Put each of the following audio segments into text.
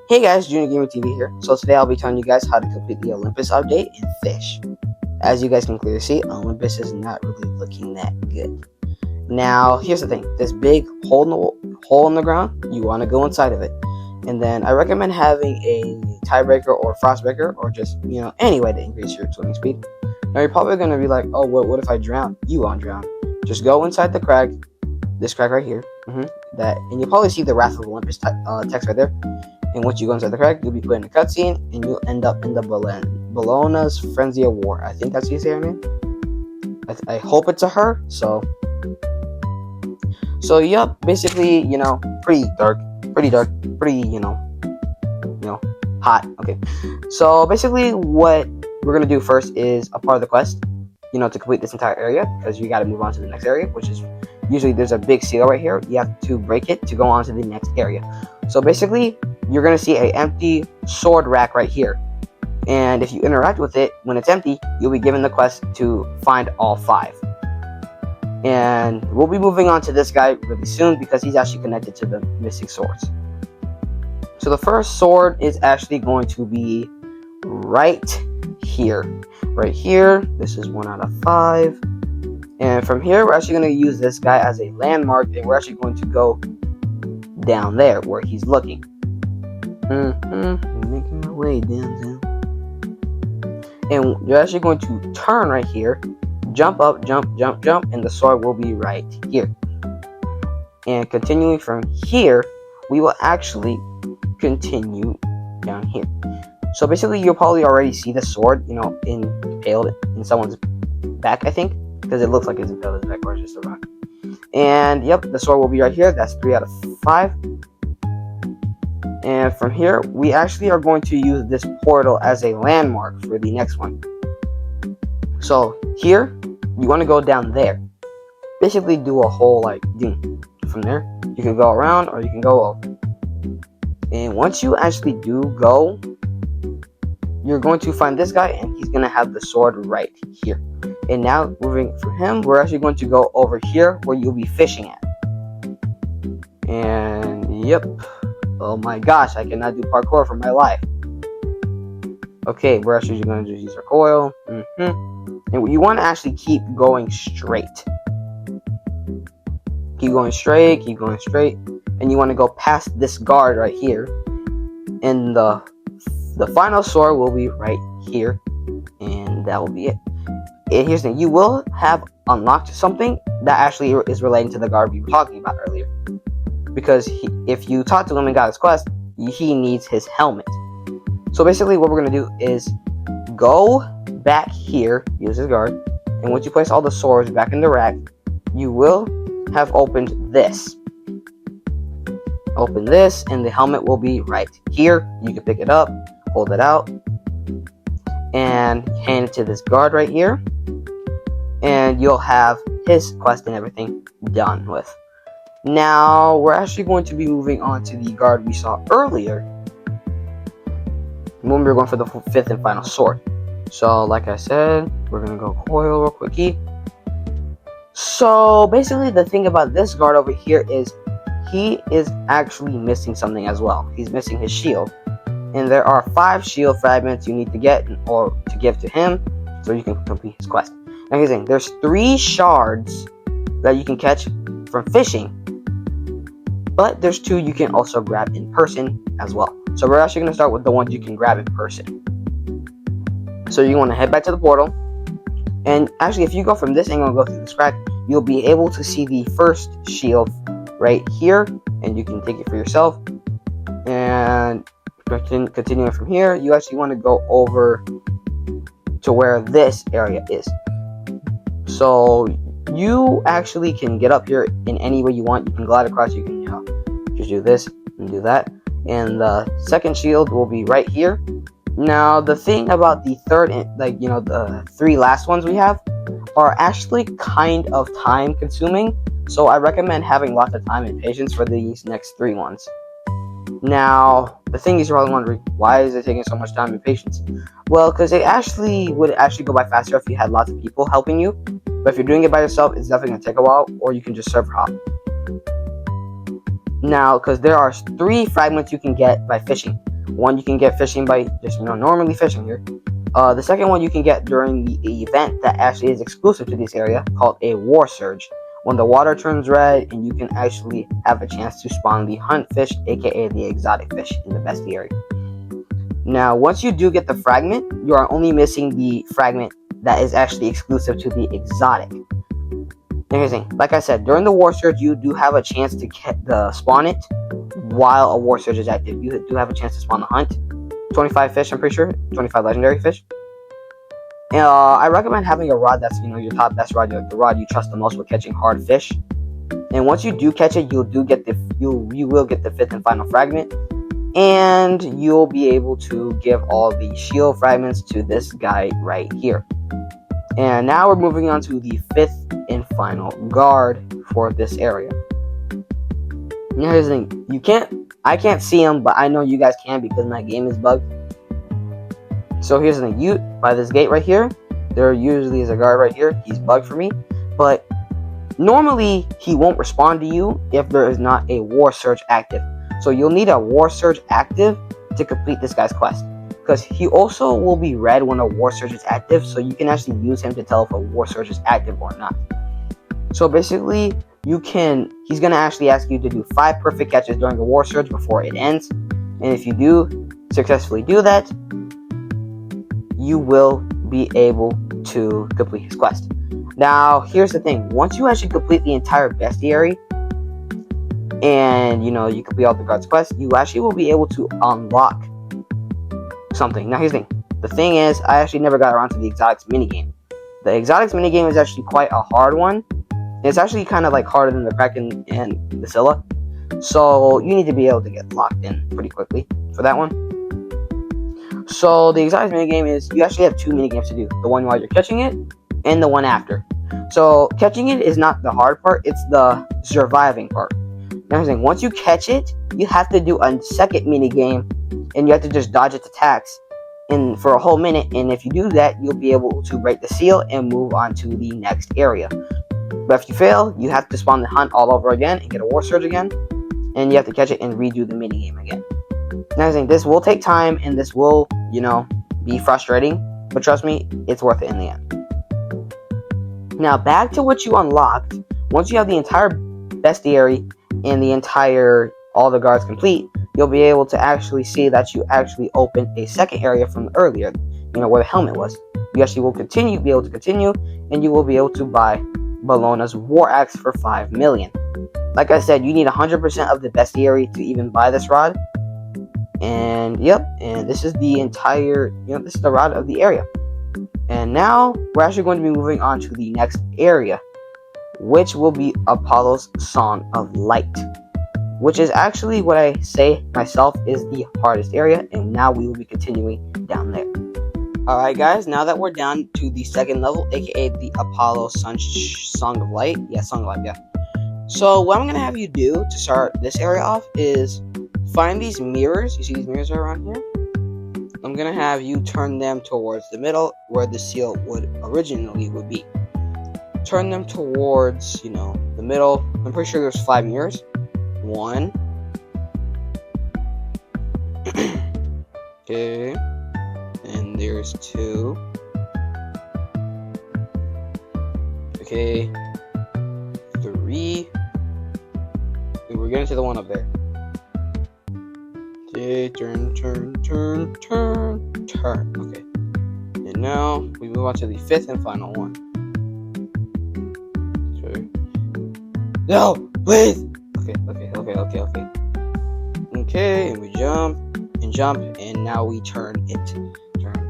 Hey guys, Junior Gamer TV here. So today I'll be telling you guys how to complete the Olympus update in Fisch. As you guys can clearly see, Olympus is not really looking that good. Now, here's the thing. This big hole in the ground, you want to go inside of it. And then I recommend having a tiebreaker or frostbreaker or just, any way to increase your swimming speed. Now you're probably going to be like, oh, what if I drown? You won't drown. Just go inside the crack, this crack right here, and you'll probably see the Wrath of Olympus text right there. And once you go inside the crack, you'll be put in a cutscene, and you'll end up in the Bellona's Frenzy of War. I think that's how you say her name. I hope it's a her. So yep, basically, pretty dark, pretty, hot. Okay, so basically, what we're gonna do first is a part of the quest, to complete this entire area, because you got to move on to the next area, which is usually there's a big seal right here. You have to break it to go on to the next area. So basically, you're going to see an empty sword rack right here. And if you interact with it, when it's empty, you'll be given the quest to find all 5. And we'll be moving on to this guy really soon because he's actually connected to the missing swords. So the first sword is actually going to be right here. Right here. This is 1 out of 5. And from here, we're actually going to use this guy as a landmark. And we're actually going to go down there where he's looking. Making my way down. And you're actually going to turn right here, jump up, jump, and the sword will be right here. And continuing from here, we will actually continue down here. So basically, you'll probably already see the sword, impaled in someone's back, I think, because it looks like it's impaled in his back, or it's just a rock. And yep, the sword will be right here. That's 3 out of 5. And from here, we actually are going to use this portal as a landmark for the next one. So here, you want to go down there. Basically do a whole from there. You can go around or you can go over. And once you actually do go, you're going to find this guy and he's going to have the sword right here. And now, moving from him, we're actually going to go over here where you'll be fishing at. And yep. Oh my gosh, I cannot do parkour for my life. Okay, we're actually going to just use our coil. And you want to actually keep going straight. Keep going straight. And you want to go past this guard right here. And the final sword will be right here. And that will be it. And here's the thing, you will have unlocked something that actually is relating to the guard we were talking about earlier. Because if you talk to him and got his quest, he needs his helmet. So basically what we're going to do is go back here, use his guard, and once you place all the swords back in the rack, you will have opened this. Open this, and the helmet will be right here. You can pick it up, hold it out, and hand it to this guard right here. And you'll have his quest and everything done with. Now, we're actually going to be moving on to the guard we saw earlier when we were going for the 5th and final sword. So, like I said, we're going to go coil real quickie. So, basically, the thing about this guard over here is he is actually missing something as well. He's missing his shield. And there are 5 shield fragments you need to get or to give to him so you can complete his quest. Now, here's the thing. There's 3 shards that you can catch from fishing. But there's 2 you can also grab in person as well. So we're actually going to start with the ones you can grab in person. So you want to head back to the portal. And actually, if you go from this angle and go through this crack, you'll be able to see the first shield right here. And you can take it for yourself. And continuing from here, you actually want to go over to where this area is. So you actually can get up here in any way you want. You can glide across. You can, just do this and do that. And the second shield will be right here. Now, the thing about the third, the 3 last ones we have are actually kind of time consuming. So I recommend having lots of time and patience for these next 3 ones. Now, the thing is, you're probably wondering, why is it taking so much time and patience? Well, because it would go by faster if you had lots of people helping you. But if you're doing it by yourself, it's definitely going to take a while, or you can just server hop. Now, because there are 3 fragments you can get by fishing. One you can get fishing by just normally fishing here. The second one you can get during the event that actually is exclusive to this area, called a War Surge. When the water turns red, and you can actually have a chance to spawn the hunt fish, aka the exotic fish, in the bestiary. Now, once you do get the fragment, you are only missing the fragment that is actually exclusive to the exotic. Now, here's the thing. Like I said, during the War Surge, you do have a chance to spawn it while a War Surge is active. You do have a chance to spawn the hunt. 25 fish, I'm pretty sure. 25 legendary fish. I recommend having a rod that's your top best rod, the rod you trust the most with catching hard fish. And once you do catch it, you will get the fifth and final fragment, and you'll be able to give all the shield fragments to this guy right here. And now we're moving on to the fifth and final guard for this area. Now here's the thing. I can't see him, but I know you guys can because my game is bugged. So here's the thing. By this gate right here, there usually is a guard right here. He's bugged for me, but normally he won't respond to you if there is not a War Surge active. So you'll need a War Surge active to complete this guy's quest, because he also will be red when a War Surge is active, so you can actually use him to tell if a War Surge is active or not. So basically, he's going to actually ask you to do 5 perfect catches during the War Surge before it ends, and if you do successfully do that, you will be able to complete his quest. Now, here's the thing. Once you actually complete the entire bestiary, and you complete all the guards' quests, you actually will be able to unlock something. Now, here's the thing. The thing is, I actually never got around to the exotics minigame. The exotics minigame is actually quite a hard one. It's actually kind of like harder than the Kraken and the Scylla. So you need to be able to get locked in pretty quickly for that one. So the exotics minigame is, you actually have 2 minigames to do. The one while you're catching it, and the one after. So catching it is not the hard part, it's the surviving part. Now, here's the thing. Once you catch it, you have to do a second minigame, and you have to just dodge its attacks for a whole minute, and if you do that, you'll be able to break the seal and move on to the next area. But if you fail, you have to spawn the hunt all over again and get a War Surge again, and you have to catch it and redo the minigame again. Now, this will take time, and this will, be frustrating, but trust me, it's worth it in the end. Now, back to what you unlocked. Once you have the entire bestiary and all the guards complete, you'll be able to actually see that you actually opened a second area from earlier, where the helmet was. You actually will be able to continue, and you will be able to buy Bellona's War Axe for 5 million. Like I said, you need 100% of the bestiary to even buy this rod. And this is the entire, this is the rod of the area. And now we're actually going to be moving on to the next area, which will be Apollo's Song of Light, which is actually what I say myself is the hardest area, and now we will be continuing down there. Alright guys, now that we're down to the second level, aka the Apollo Song of Light. Yeah, Song of Light, yeah. So what I'm going to have you do to start this area off is find these mirrors. You see these mirrors around here? I'm going to have you turn them towards the middle where the seal originally would be. Turn them towards, the middle. I'm pretty sure there's 5 mirrors. 1. Okay. And there's 2. Okay. 3. And we're getting to the one up there. Okay, turn. Okay. And now we move on to the 5th and final one. Okay. No, please. Okay. Okay, and we jump, and now we turn it.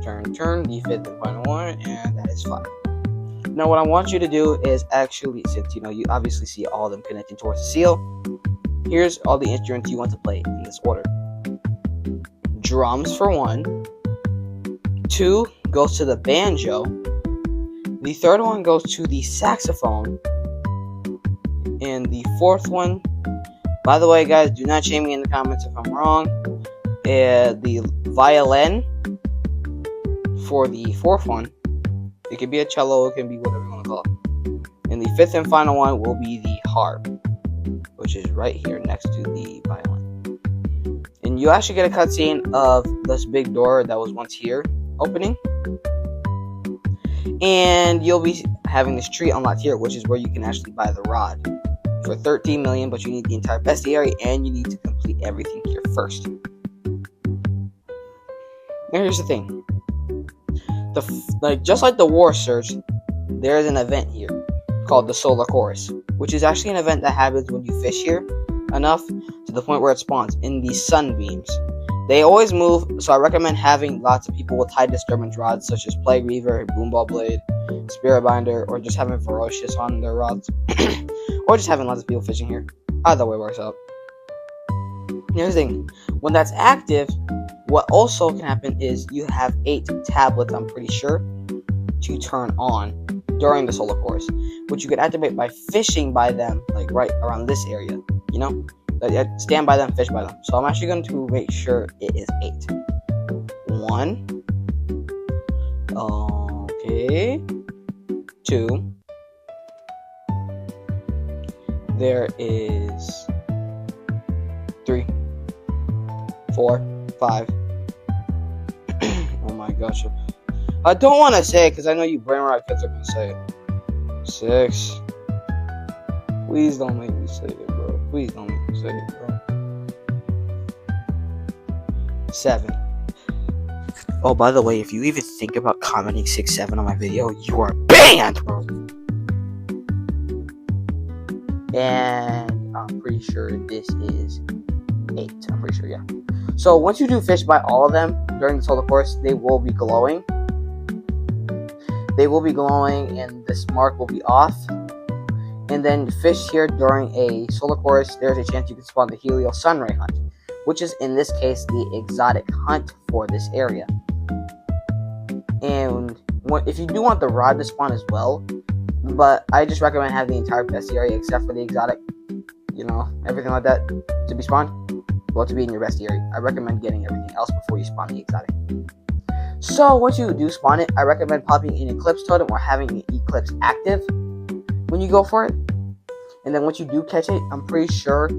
Turn, the 5th and final one, and that is 5. Now what I want you to do is actually, since you obviously see all of them connecting towards the seal, here's all the instruments you want to play in this order. Drums for 1. 2 goes to the banjo. The 3rd one goes to the saxophone. And the 4th one, by the way guys, do not shame me in the comments if I'm wrong, the violin for the 4th one. It can be a cello, it can be whatever you want to call it. And the 5th and final one will be the harp, which is right here next to the violin. And and you actually get a cutscene of this big door that was once here opening, and you'll be having this tree unlocked here, which is where you can actually buy the rod for 13 million, but you need the entire bestiary, and you need to complete everything here first. Now here's the thing. Just like the War Surge, there is an event here called the Solar Chorus, which is actually an event that happens when you fish here enough to the point where it spawns in these sunbeams. They always move, so I recommend having lots of people with high disturbance rods, such as Plague Reaver, Boomball Blade, Spirit Binder, or just having Ferocious on their rods, or just having lots of people fishing here. Either way works out. Here's the thing. When that's active, what also can happen is you have 8 tablets, I'm pretty sure, to turn on during the Solar Course, which you can activate by fishing by them, like right around this area, you know? Stand by them, fish by them. So I'm actually going to make sure it is 8. 1. Okay. 2. There is 3. 4. 5. Oh my gosh. I don't want to say it because I know you brain rot kids are going to say it. 6. Please don't make me say it, bro. Please don't make me say it, bro. 7. Oh, by the way, if you even think about commenting 6, 7 on my video, you are banned, bro. And I'm pretty sure this is 8. I'm pretty sure, yeah. So once you do fish by all of them during the Solar Course, they will be glowing. They will be glowing, and this mark will be off. And then fish here during a Solar Course, there's a chance you can spawn the Helio Sunray Hunt, which is in this case the exotic hunt for this area. And if you do want the rod to spawn as well, but I just recommend having the entire bestiary except for the exotic, you know, everything like that to be spawned. Well, to be in your bestiary, I recommend getting everything else before you spawn the exotic. So once you do spawn it, I recommend popping an Eclipse Totem or having an Eclipse active when you go for it. And then once you do catch it, I'm pretty sure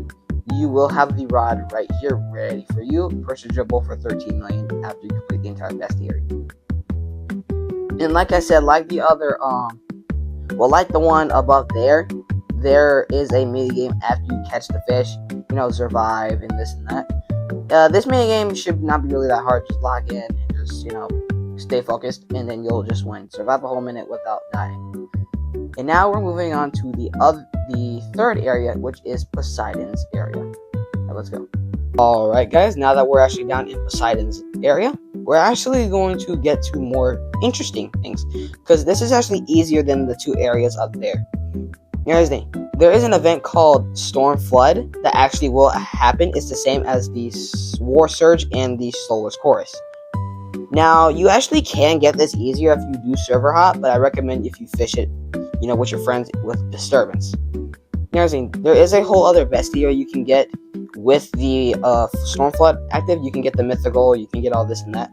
you will have the rod right here ready for you, purchasable for 13 million after you complete the entire bestiary. And like I said, like the other, like the one above there is a mini game after you catch the fish, you know, survive and this and that. This mini game should not be really that hard. Just log in and just, you know, stay focused, and then you'll just win. Survive a whole minute without dying. And now we're moving on to the third area, which is Poseidon's area. Now let's go. Alright guys, now that we're actually down in Poseidon's area, we're actually going to get to more interesting things, because this is actually easier than the 2 areas up there. Here's the thing. There is an event called Storm Flood that actually will happen. It's the same as the War Surge and the Solar Chorus. Now, you actually can get this easier if you do server hop, but I recommend if you fish it, you know, with your friends with disturbance. Here's the thing. There is a whole other bestiary you can get with the Storm Flood active. You can get the mythical, you can get all this and that.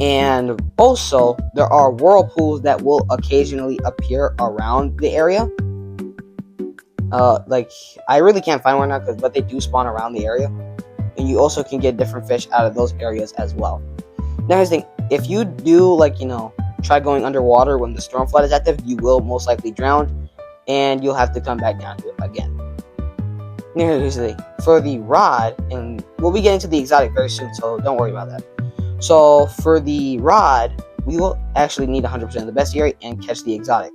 And also, there are whirlpools that will occasionally appear around the area. Like, I really can't find one now, but they do spawn around the area. And you also can get different fish out of those areas as well. Now, here's the thing. If you do, like, you know, try going underwater when the Storm Flood is active, you will most likely drown. And you'll have to come back down to it again. Now, here's the thing. For the rod, and we'll be getting to the exotic very soon, so don't worry about that. So, for the rod, we will actually need 100% of the bestiary and catch the exotic.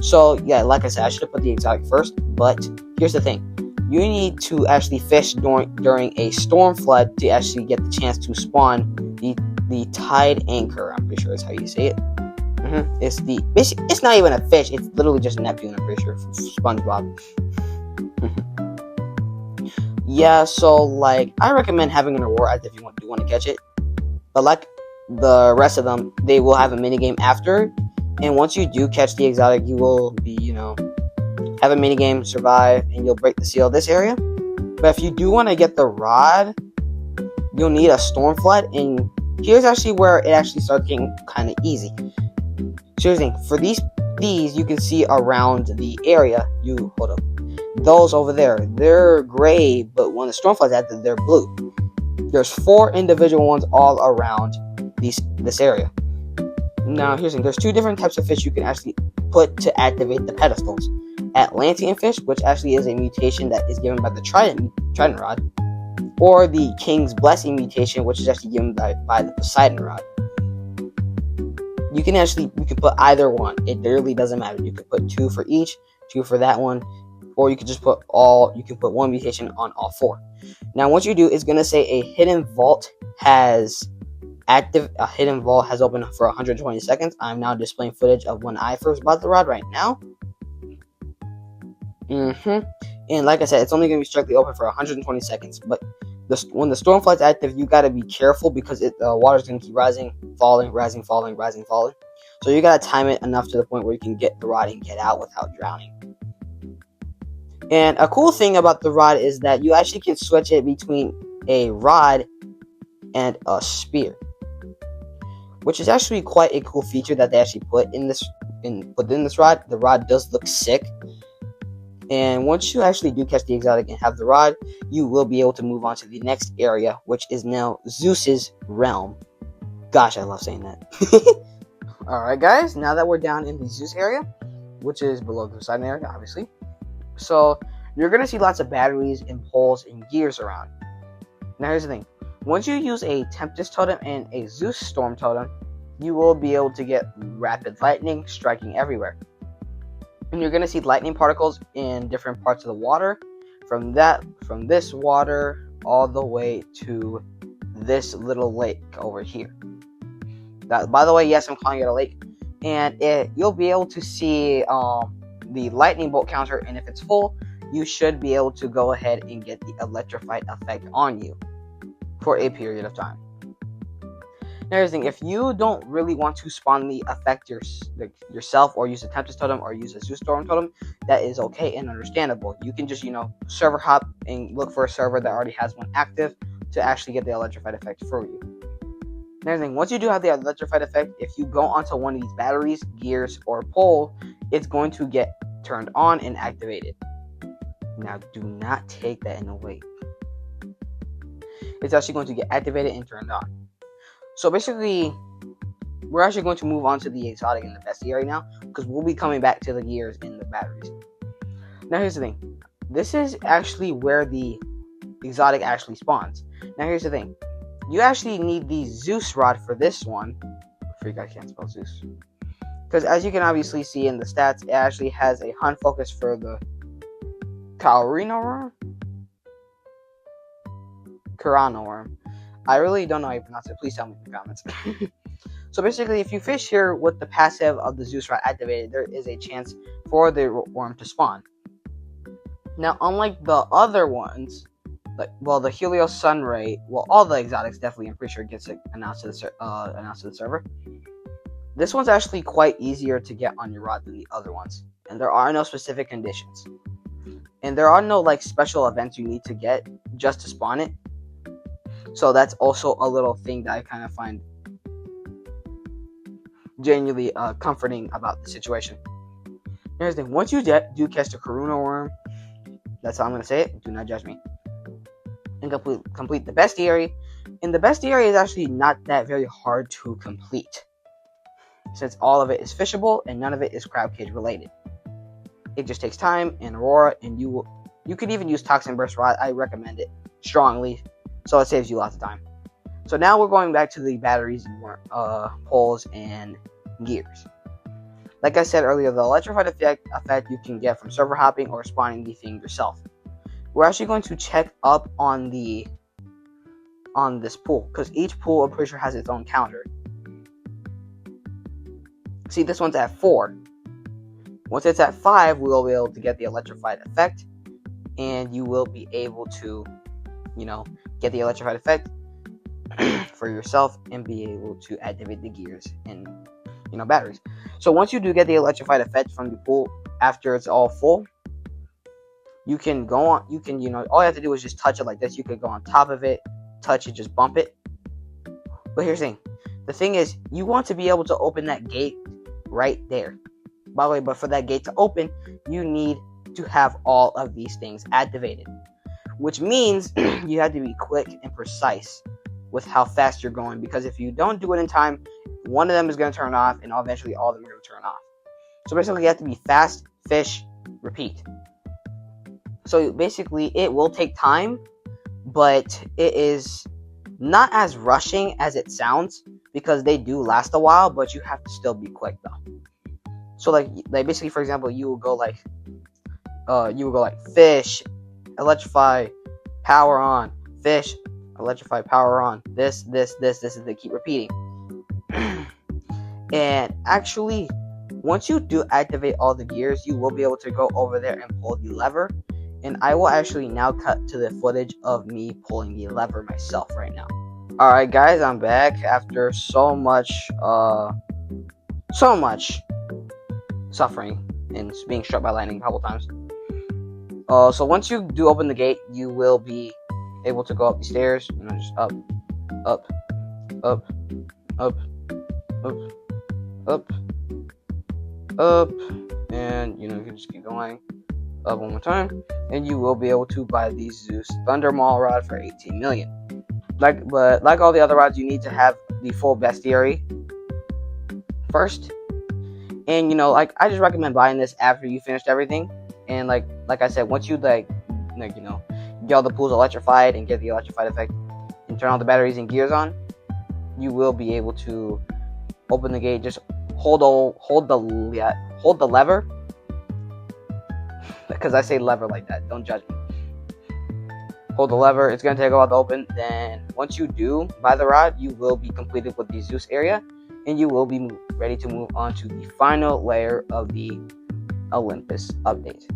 So, yeah, like I said, I should have put the exotic first, but here's the thing. You need to actually fish during a storm flood to actually get the chance to spawn the tide anchor. I'm pretty sure that's how you say it. It's not even a fish. It's literally just Neptune, I'm pretty sure. SpongeBob. Yeah, so, like, I recommend having an Aurora if you do want to catch it. But like the rest of them, they will have a minigame after. And once you do catch the exotic, you will be, you know, have a minigame, survive, and you'll break the seal of this area. But if you do want to get the rod, you'll need a storm flood. And here's actually where it actually starts getting kind of easy. So here's the thing. For these you can see around the area. Hold up. those over there, they're gray, but when the storm flies active, they're blue. There's 4 individual ones all around this area. Now, here's the thing. There's 2 different types of fish you can actually put to activate the pedestals. Atlantean fish, which actually is a mutation that is given by the Trident rod, or the King's Blessing mutation, which is actually given by the Poseidon rod. You can put either one. It really doesn't matter. You could put 2 for each, 2 for that one, or you could just put you can put 1 mutation on all 4. Now, what you do is going to say a hidden vault has opened for 120 seconds. I'm now displaying footage of when I first bought the rod right now. And like I said, it's only going to be strictly open for 120 seconds. But when the storm flight's active, you got to be careful because the water's going to keep rising, falling, rising, falling, rising, falling. So you got to time it enough to the point where you can get the rod and get out without drowning. And a cool thing about the rod is that you actually can switch it between a rod and a spear, which is actually quite a cool feature that they actually put within this rod. The rod does look sick. And once you actually do catch the exotic and have the rod, you will be able to move on to the next area, which is now Zeus's realm. Gosh, I love saying that. Alright guys, now that we're down in the Zeus area, which is below the Poseidon area, obviously. So, you're going to see lots of batteries and poles and gears around. Now here's the thing. Once you use a Tempest totem and a Zeus storm totem, you will be able to get rapid lightning striking everywhere. And you're going to see lightning particles in different parts of the water. From this water all the way to this little lake over here. By the way, yes, I'm calling it a lake. And you'll be able to see the lightning bolt counter, and if it's full, you should be able to go ahead and get the electrified effect on you for a period of time. Now, here's the thing. If you don't really want to spawn the effect yourself, or use a Tempest totem, or use a Zeus storm totem, that is okay and understandable. You can just, server hop and look for a server that already has one active to actually get the electrified effect for you. Now, here's the thing. Once you do have the electrified effect, if you go onto one of these batteries, gears, or pole, it's going to get turned on and activated. Now, do not take that in a way. It's actually going to get activated and turned on. So basically, we're actually going to move on to the exotic in the bestiary now, because we'll be coming back to the gears and the batteries. Now, here's the thing. This is actually where the exotic actually spawns. Now, here's the thing. You actually need the Zeus rod for this one. I forgot I can't spell Zeus. Because as you can obviously see in the stats, it actually has a hunt focus for the Carino worm. I really don't know how you pronounce it. Please tell me in the comments. So basically, if you fish here with the passive of the Zeus rod activated, there is a chance for the worm to spawn. Now, unlike the other ones, the Helios Sunray, all the exotics definitely, I'm pretty sure, gets announced to the server. This one's actually quite easier to get on your rod than the other ones, and there are no specific conditions, and there are no special events you need to get just to spawn it. So that's also a little thing that I kind of find genuinely comforting about the situation. Here's the thing. Once you do catch the Karuna worm, that's how I'm going to say it. Do not judge me. And complete the bestiary. And the bestiary is actually not that very hard to complete, since all of it is fishable and none of it is crab cage related. It just takes time and aurora, and you could even use toxin burst rod. I recommend it strongly, so it saves you lots of time. So now we're going back to the batteries, poles, and gears. Like I said earlier, the electrified effect you can get from server hopping or spawning the thing yourself. We're actually going to check up on this pool, because each pool, I'm pretty sure, has its own counter. See, this one's at 4. Once it's at 5, we will be able to get the electrified effect, and you will be able to, get the electrified effect for yourself and be able to activate the gears and, batteries. So once you do get the electrified effect from the pool after it's all full, you can go on, all you have to do is just touch it like this. You could go on top of it, touch it, just bump it. But here's the thing. The thing is, you want to be able to open that gate right there. By the way, but for that gate to open, you need to have all of these things activated, which means you have to be quick and precise with how fast you're going, because if you don't do it in time, one of them is going to turn off, and eventually all of them are going to turn off. So basically, you have to be fast, fish, repeat. So basically, it will take time, but it is not as rushing as it sounds, because they do last a while, but you have to still be quick though. So like basically, for example, you will go like fish, electrify, power on, fish, electrify, power on, this, and they keep repeating. And actually, once you do activate all the gears, you will be able to go over there and pull the lever. And I will actually now cut to the footage of me pulling the lever myself right now. Alright guys, I'm back after so much suffering and being struck by lightning a couple times. So once you do open the gate, you will be able to go up the stairs, just up, and you can just keep going up one more time, and you will be able to buy the Zeus Thunder Maul rod for 18 million. But like all the other rods, you need to have the full bestiary first. And I just recommend buying this after you finished everything. And like I said, once you get all the pools electrified and get the electrified effect and turn all the batteries and gears on, you will be able to open the gate. Just hold the lever, because I say lever like that. Don't judge me. Hold the lever. It's going to take a while to open. Then once you do buy the rod, you will be completed with the Zeus area, and you will be ready to move on to the final layer of the Olympus update.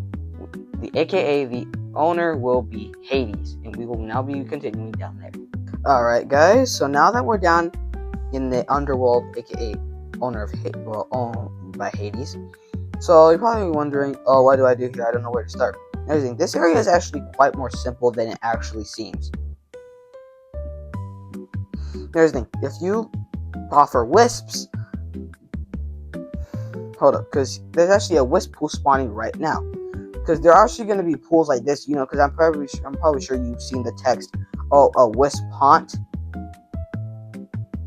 AKA the owner will be Hades, and we will now be continuing down there. Alright guys, so now that we're down in the underworld, aka owner of owned by Hades, so you're probably wondering, oh, what do I do here? I don't know where to start. This area is actually quite more simple than it actually seems. Here's the thing, if you offer wisps, hold up, because there's actually a wisp pool spawning right now. Because there are actually going to be pools like this, because I'm probably sure you've seen the text, oh, a wisp haunt.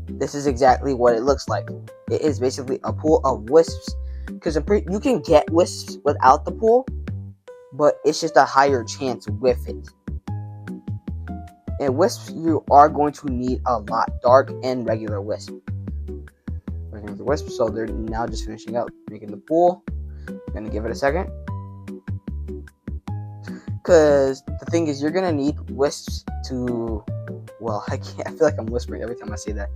This is exactly what it looks like. It is basically a pool of wisps, because you can get wisps without the pool, but it's just a higher chance with it. And wisps, you are going to need a lot, dark and regular wisp. Regular wisp, so they're now just finishing up making the pool. I'm going to give it a second. Because the thing is, you're going to need wisps to, well, I feel like I'm whispering every time I say that.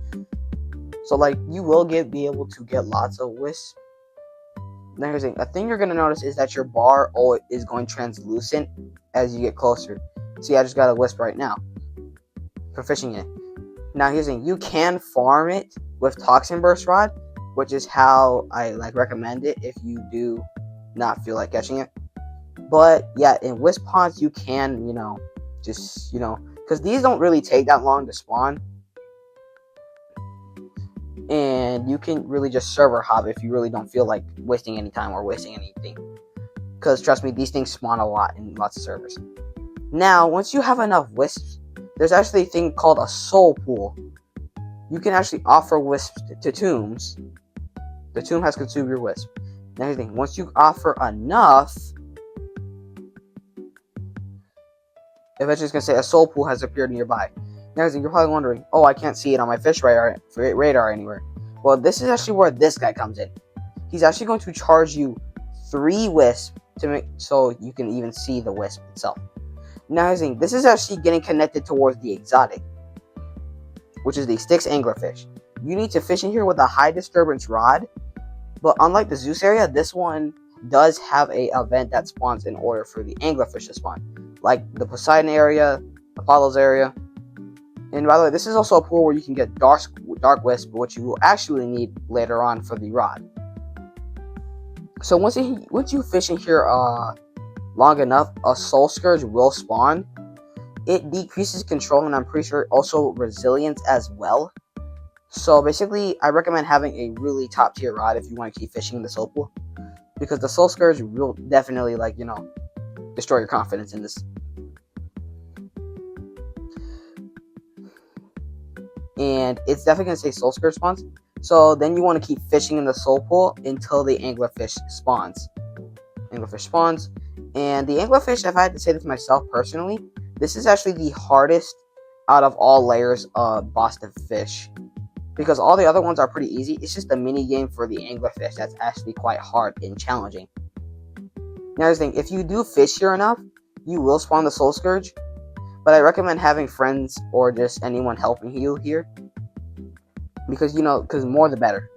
So, you will be able to get lots of wisps. Now, here's the thing. A thing you're going to notice is that your bar is going translucent as you get closer. See, I just got a wisp right now for fishing it. Now, here's the thing. You can farm it with Toxin Burst Rod, which is how I, recommend it if you do not feel like catching it. But, yeah, in wisp ponds, you can, because these don't really take that long to spawn. And you can really just server hop if you really don't feel like wasting any time or wasting anything. Because, trust me, these things spawn a lot in lots of servers. Now, once you have enough wisps, there's actually a thing called a soul pool. You can actually offer wisps to tombs. The tomb has consumed your wisp. Now, here's the thing. Once you offer enough, eventually it's going to say a soul pool has appeared nearby. Now, you're probably wondering, oh, I can't see it on my fish radar anywhere. Well, this is actually where this guy comes in. He's actually going to charge you 3 wisps so you can even see the wisp itself. Now, this is actually getting connected towards the exotic, which is the Styx anglerfish. You need to fish in here with a high disturbance rod, but unlike the Zeus area, this one does have a event that spawns in order for the anglerfish to spawn, like the Poseidon area, Apollo's area. And by the way, this is also a pool where you can get dark wisp, which you will actually need later on for the rod. So once you fish in here long enough, a soul scourge will spawn. It decreases control, and I'm pretty sure also resilience as well. So basically, I recommend having a really top tier rod if you want to keep fishing in the soul pool, because the soul scourge will definitely destroy your confidence in this. And it's definitely going to say soul scourge spawns. So then you want to keep fishing in the soul pool until the anglerfish spawns. Anglerfish spawns. And the anglerfish, if I had to say this myself personally, this is actually the hardest out of all layers of boss to fish. Because all the other ones are pretty easy. It's just the mini game for the anglerfish that's actually quite hard and challenging. Now, here's the thing. If you do fish here enough, you will spawn the soul scourge. But I recommend having friends or just anyone helping you here. Because, because more the better.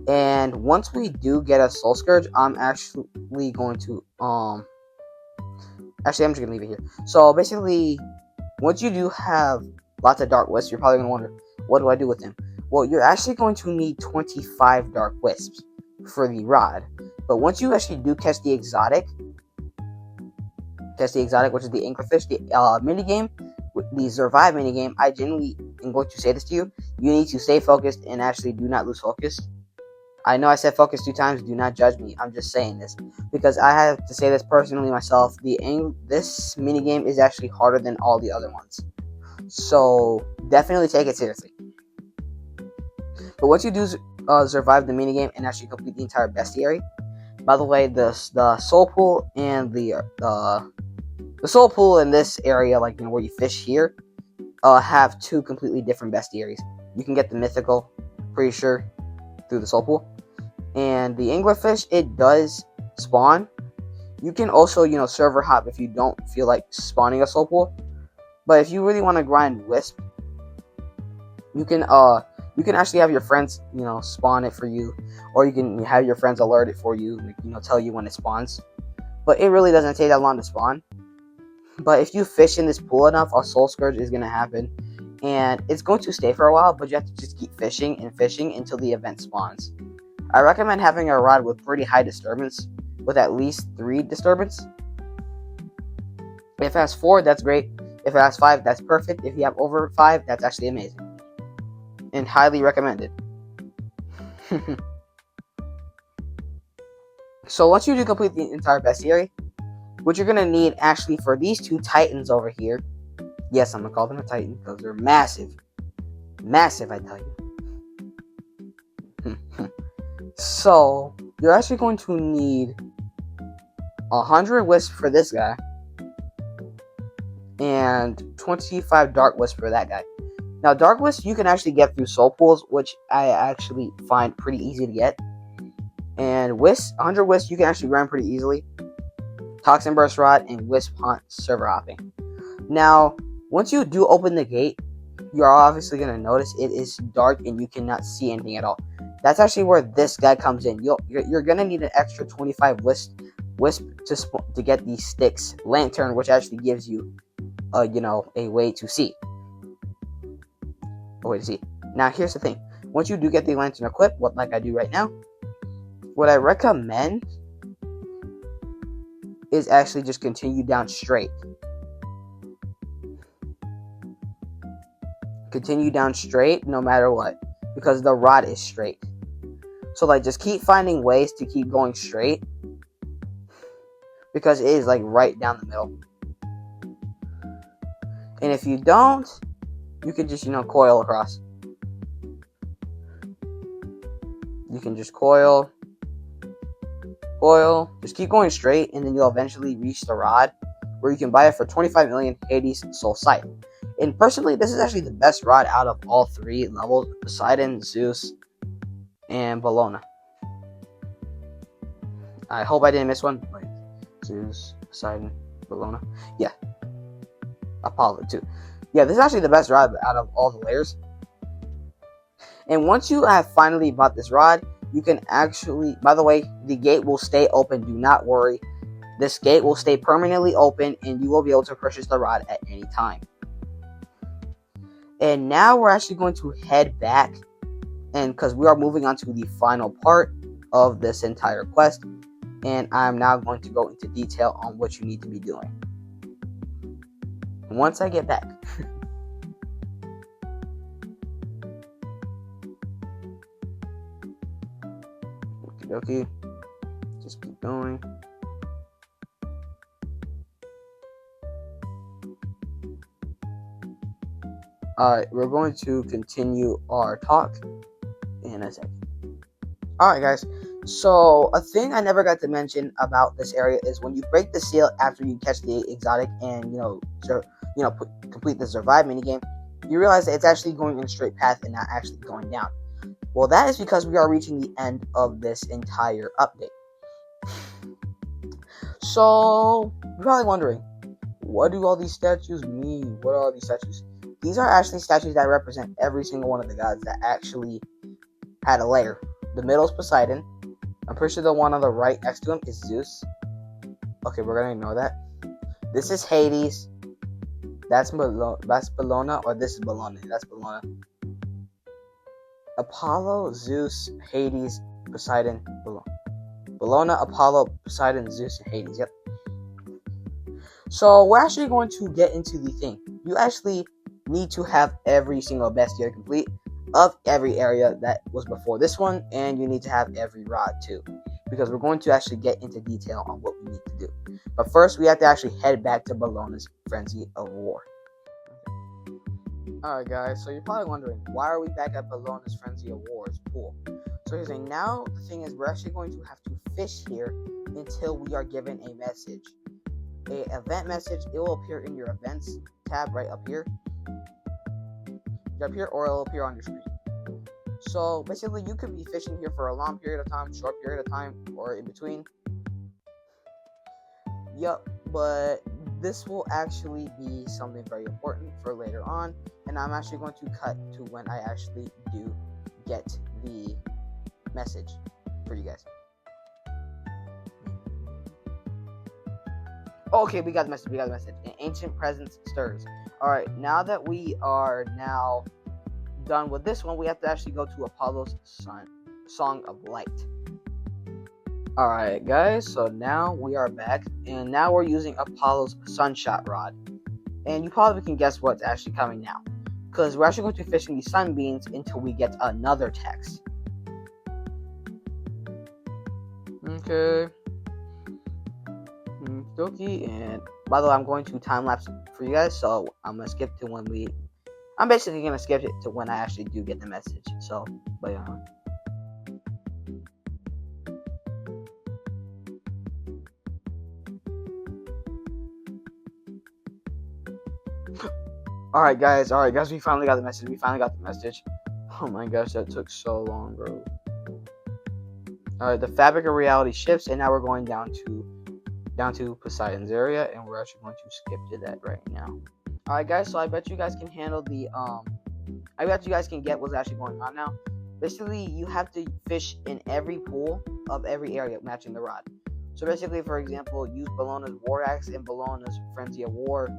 And once we do get a soul scourge, I'm actually going to, actually, I'm just going to leave it here. So, basically, once you do have lots of dark wisps, you're probably going to wonder, what do I do with them? Well, you're actually going to need 25 dark wisps for the rod. But once you actually do catch the exotic, which is the anglerfish, the minigame, the survive minigame, I genuinely am going to say this to you. You need to stay focused and actually do not lose focus. I know I said focus 2 times. Do not judge me. I'm just saying this because I have to say this personally myself. This minigame is actually harder than all the other ones. So definitely take it seriously. But once you do survive the minigame and actually complete the entire bestiary, by the way, the soul pool and the soul pool in this area, like where you fish here, have 2 completely different bestiaries. You can get the mythical, pretty sure, through the soul pool, and the anglerfish, it does spawn. You can also server hop if you don't feel like spawning a soul pool. But if you really want to grind wisp, you can actually have your friends spawn it for you, or you can have your friends alert it for you, tell you when it spawns. But it really doesn't take that long to spawn. But if you fish in this pool enough, a soul scourge is going to happen, and it's going to stay for a while, but you have to just keep fishing and fishing until the event spawns. I recommend having a rod with pretty high disturbance, with at least 3 disturbance. If it has 4, that's great. If it has 5, that's perfect. If you have over 5, that's actually amazing. And highly recommended. So once you do complete the entire bestiary, what you're going to need actually for these 2 titans over here. Yes, I'm going to call them a titan because they're massive. Massive, I tell you. So, you're actually going to need 100 wisps for this guy. And 25 dark wisps for that guy. Now, dark wisps you can actually get through soul pools, which I actually find pretty easy to get. And 100 wisps you can actually grind pretty easily. Toxin burst rod and wisp hunt server hopping. Now, once you do open the gate, you're obviously going to notice it is dark and you cannot see anything at all. That's actually where this guy comes in. You're going to need an extra 25 wisp to get these sticks. Lantern, which actually gives you, a way to see. Now, here's the thing. Once you do get the lantern equipped, like I do right now, what I recommend is actually just continue down straight. Continue down straight no matter what, because the rod is straight. So just keep finding ways to keep going straight, because it is right down the middle. And if you don't, you can just coil across. You can just coil, just keep going straight, and then you'll eventually reach the rod where you can buy it for 25 million Hades Soul Scythe. And personally, this is actually the best rod out of all 3 levels: Poseidon, Zeus, and Bellona. I hope I didn't miss one. Zeus, Poseidon, Bellona. Yeah. Apollo too. Yeah, this is actually the best rod out of all the layers. And once you have finally bought this rod, you can actually, by the way, the gate will stay open. Do not worry. This gate will stay permanently open, and you will be able to purchase the rod at any time. And now we're actually going to head back, and because we are moving on to the final part of this entire quest, and I'm now going to go into detail on what you need to be doing once I get back. Okay, just keep going. Alright, we're going to continue our talk in a second. Alright, guys. So, a thing I never got to mention about this area is when you break the seal after you catch the exotic and, complete the survive minigame, you realize that it's actually going in a straight path and not actually going down. Well, that is because we are reaching the end of this entire update. So, you're probably wondering, what do all these statues mean? What are all these statues? These are actually statues that represent every single one of the gods that actually had a lair. The middle is Poseidon. I'm pretty sure the one on the right next to him is Zeus. Okay, we're gonna ignore that. This is Hades. That's Bellona, or this is Bellona. That's Bellona. Apollo, Zeus, Hades, Poseidon, Bellona. Bellona, Apollo, Poseidon, Zeus, and Hades. Yep. So we're actually going to get into the thing. You actually need to have every single bestiary complete of every area that was before this one, and you need to have every rod too, because we're going to actually get into detail on what we need to do. But first, we have to actually head back to Bellona's Frenzy of War. Alright guys, so you're probably wondering, why are we back at Bellona's Frenzy of War's pool? So here's the thing, now the thing is, we're actually going to have to fish here until we are given a message. A event message. It will appear in your events tab right up here. Up here, or it'll appear on your screen. So basically, you could be fishing here for a long period of time, short period of time, or in between. Yup, but this will actually be something very important for later on, and I'm actually going to cut to when I actually do get the message for you guys. Okay, we got the message. An ancient presence stirs. Alright, now that we are now done with this one, we have to actually go to Apollo's Song of Light. Alright, guys, so now we are back, and now we're using Apollo's Sunshot Rod. And you probably can guess what's actually coming now, because we're actually going to be fishing these sunbeams until we get another text. Okay. Dokie, and by the way, I'm going to time lapse for you guys, so I'm gonna skip to when I'm basically gonna skip it to when I actually do get the message. So, but yeah. Alright guys, we finally got the message. Oh my gosh, that took so long, bro. Alright, the fabric of reality shifts, and now we're going down to Poseidon's area, and we're actually going to skip to that right now. Alright guys, so I bet you guys can handle I bet you guys can get what's actually going on now. Basically, you have to fish in every pool of every area matching the rod. So basically, for example, use Bellona's War Axe in Bellona's Frenzy of War,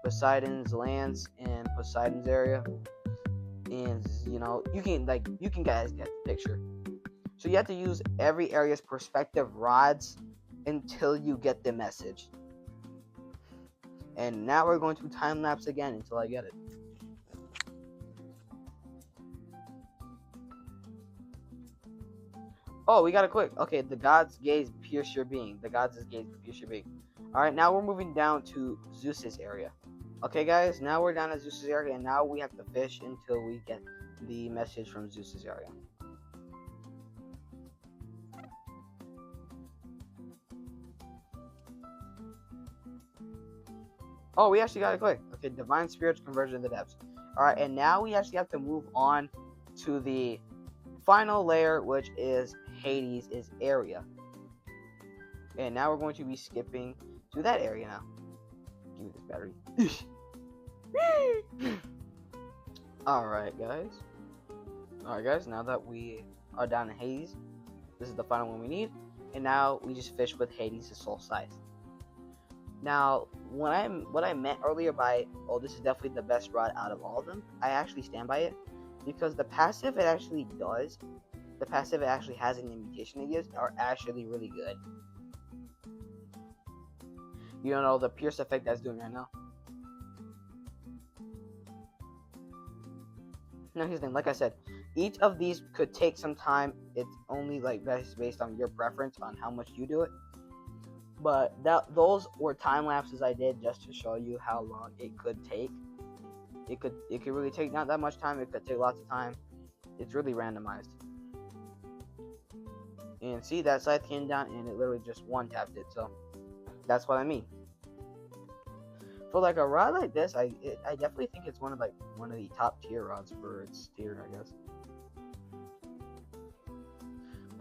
Poseidon's Lance in Poseidon's area, and you can guys get the picture. So you have to use every area's perspective rods until you get the message. And now we're going to time lapse again until I get it. Oh, we got it quick. Okay, the gods' gaze pierce your being. Alright, now we're moving down to Zeus's area. Okay, guys, now we're down at Zeus's area, and now we have to fish until we get the message from Zeus's area. Oh, we actually got it quick. Okay, Divine Spirits Converge in the depths. Alright, and now we actually have to move on to the final layer, which is Hades' area. And now we're going to be skipping to that area now. Give me this battery. Alright, guys, now that we are down in Hades, this is the final one we need. And now we just fish with Hades' soul size. Now, what I meant earlier by, oh, this is definitely the best rod out of all of them, I actually stand by it. Because the passive it actually has, and the mutation it gives are actually really good. You don't know the pierce effect that's doing right now. Now here's the thing, like I said, each of these could take some time. It's only based on your preference on how much you do it. But those were time lapses I did just to show you how long it could take. It could really take not that much time. It could take lots of time. It's really randomized. And see, that scythe came down and it literally just one tapped it. So that's what I mean. For like a rod like this, I definitely think it's one of the top tier rods for its tier, I guess.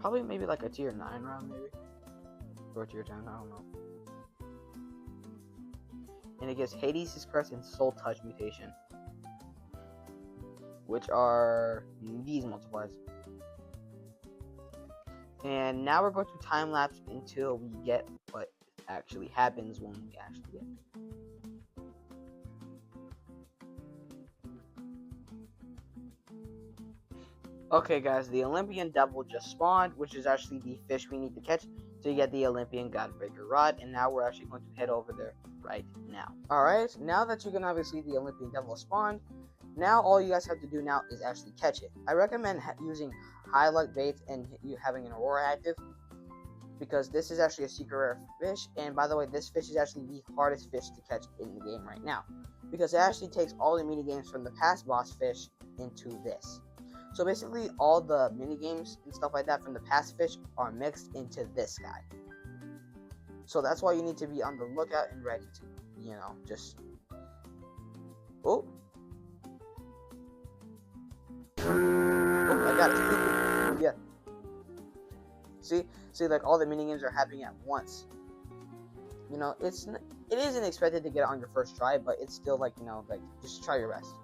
Probably maybe like a tier 9 rod, maybe, or tier 10. I don't know. And it gives Hades' Curse and Soul Touch mutation, which are these multiplies. And now we're going to time lapse until we get what actually happens when we actually get it. Okay guys, the Olympian Devil just spawned, which is actually the fish we need to catch to get the Olympian Godbreaker rod, and now we're actually going to head over there right now. Alright, now that you can obviously see the Olympian Devil spawned, now all you guys have to do now is actually catch it. I recommend using high luck baits and you having an Aurora active, because this is actually a secret rare fish, and by the way, this fish is actually the hardest fish to catch in the game right now, because it actually takes all the mini games from the past boss fish into this. So basically, all the mini games and stuff like that from the past fish are mixed into this guy. So that's why you need to be on the lookout and ready to, just... Oh, I got it. Yeah. See, like all the mini games are happening at once. It isn't expected to get it on your first try, but it's still like, just try your best.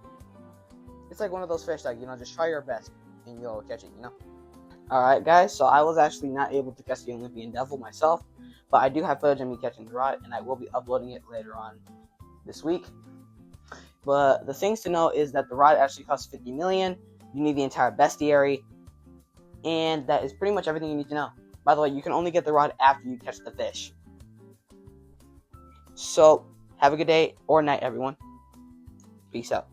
It's like one of those fish that, just try your best and you'll catch it, Alright guys, so I was actually not able to catch the Olympian Devil myself, but I do have footage of me catching the rod, and I will be uploading it later on this week. But the things to know is that the rod actually costs 50 million, you need the entire bestiary, and that is pretty much everything you need to know. By the way, you can only get the rod after you catch the fish. So, have a good day or night, everyone. Peace out.